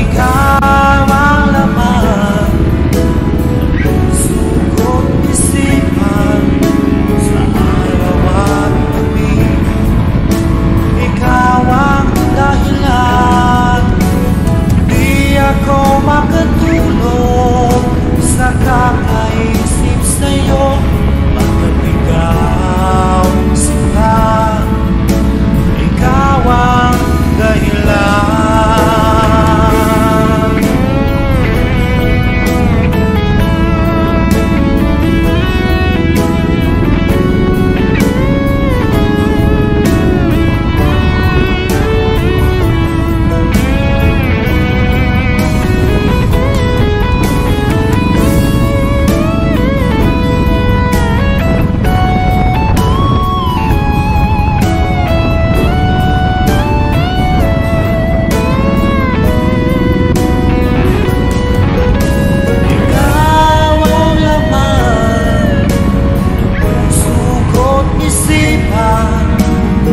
ikaw ang laman ng puso ko't isipan sa araw at gabi. Ikaw ang dahilan, di ako makatulog sa kakaisip sa'yo. Pagkat ikaw sila, ikaw ang dahilan.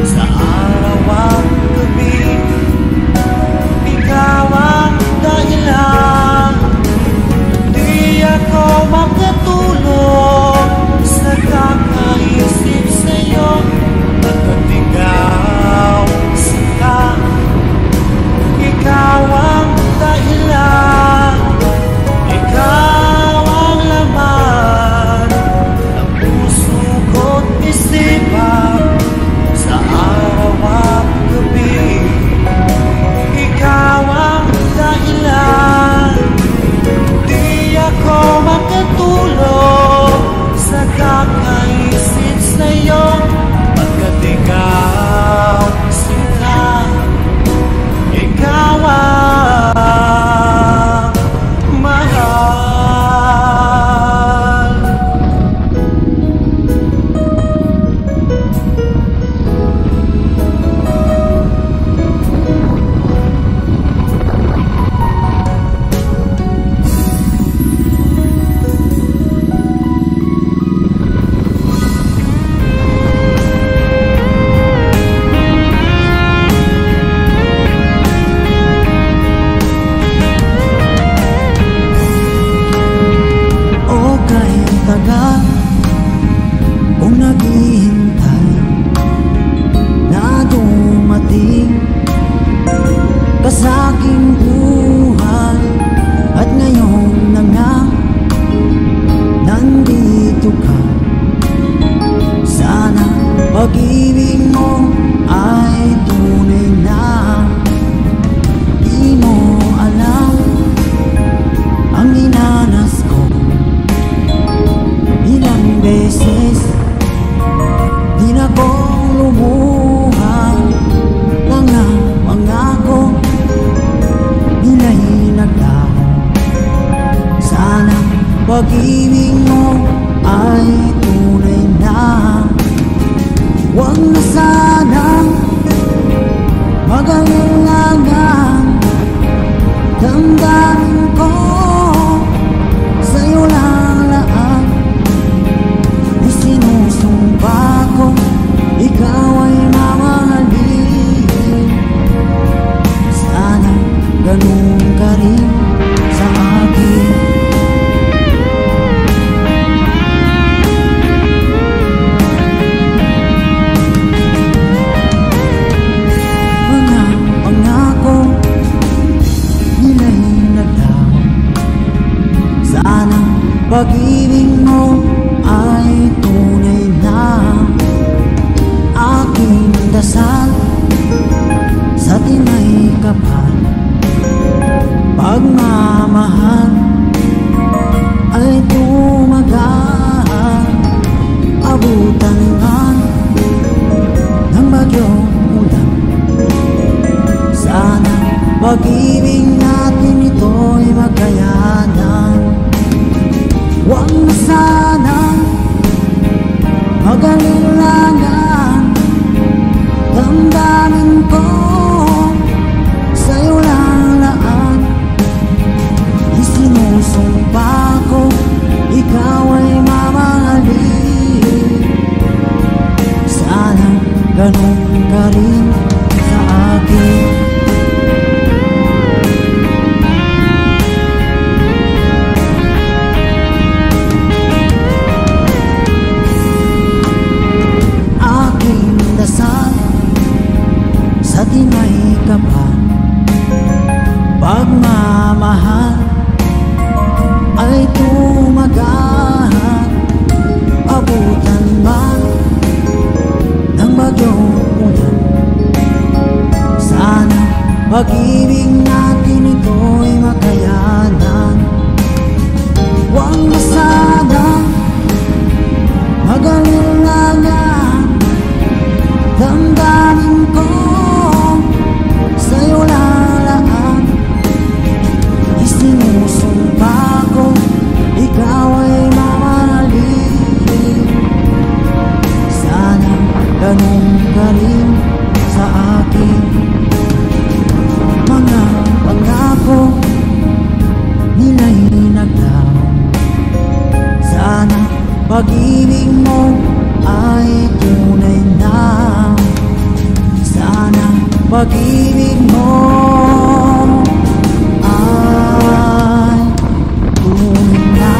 Sa araw at gabi, ikaw ang dahilan, di ako makatulog sa kakaisip sa'yo. Pagkat ikaw sila, ikaw ang dahilan, ikaw ang laman ng puso ko't isipan sa araw at gabi. Ikaw ang dahilan, di ako makatulog sa kakaisip sa'yo. Pagkat ikaw sila, ikaw ang mahal. Kung naghihintay na dumating ka sa aking buhay, at ngayon na nga nandito ka. Sana pag-ibig mo ay tunay na. Di mo alam ang dinanas ko, ilang beses di na ko lumuha. Mga pangako nila'y naglaho. Sana pag-ibig mo ay tunay na. Huwag na sanang mag-alinlangan. Damdamin ko sa'yo lang lahat. Isinusumpa ko ikaw ay mamahalin. Sana ganun ka rin sa akin. Mga pangako nila'y naglaho. Sana pag-ibig mo ay tunay na. Aking dasal sa tinay kapal, pagmamahal ay tumagal. Abutan man ng bagyong ulan, sana pag-ibig natin ito'y magkayanan. Huwag na sanang mag-alinlangan. Damdamin ko sa'yo lang lahat. Isinusumpa ko ikaw ay mamahalin. Sana ganun ka rin sa akin. pag-ibig mo ay tunay na. Sana pag-ibig mo ay tunay na.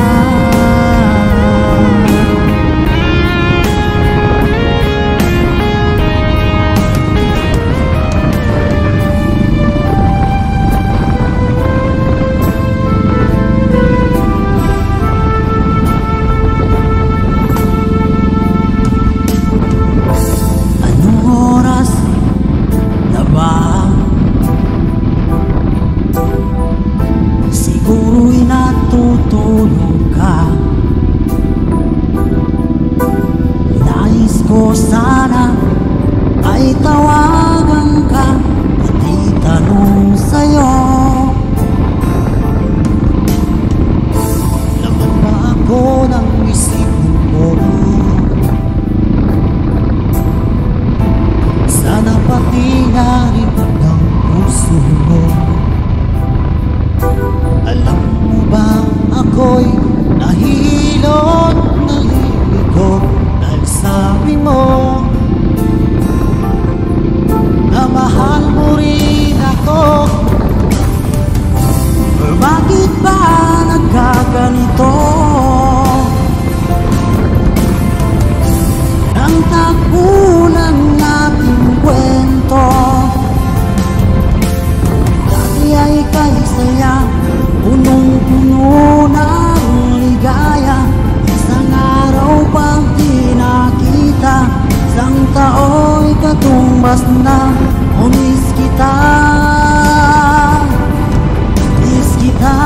Siguro'y natutulog ka. Nais ko sana ay tawagan ka at itanong sa'yo, laman ba ako ng isipin mo? Sana pati na rin ng puso mo. Alam mo ba ako'y nahihilot, naliligot dahil sabi mo na mahal mo rin ako. Pero bakit ba nagkaganito? Ang takbo ng ating kwento, dati ay kay saya, punong-puno ng ligaya. Isang araw pag di nakita, isang tao'y katumbas na. O miss kita, miss kita.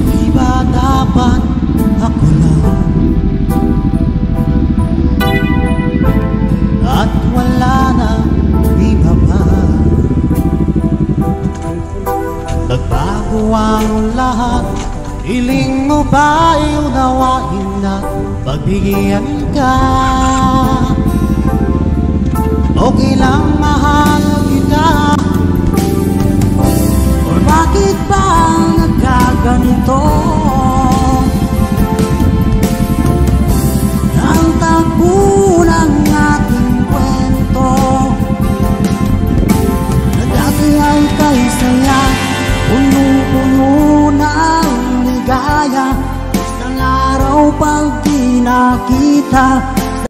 Di ba dapat ako lang at wala na iba pa? Nagbago ang lahat, hiling mo ba'y unawain na pagbigyan ka? Okay lang mahal kita. Or bakit ba nagkaganito? Ang takbo ng ating kwento, na dati ay kay saya, puno-puno ng ligaya. Isang araw pag di nakita,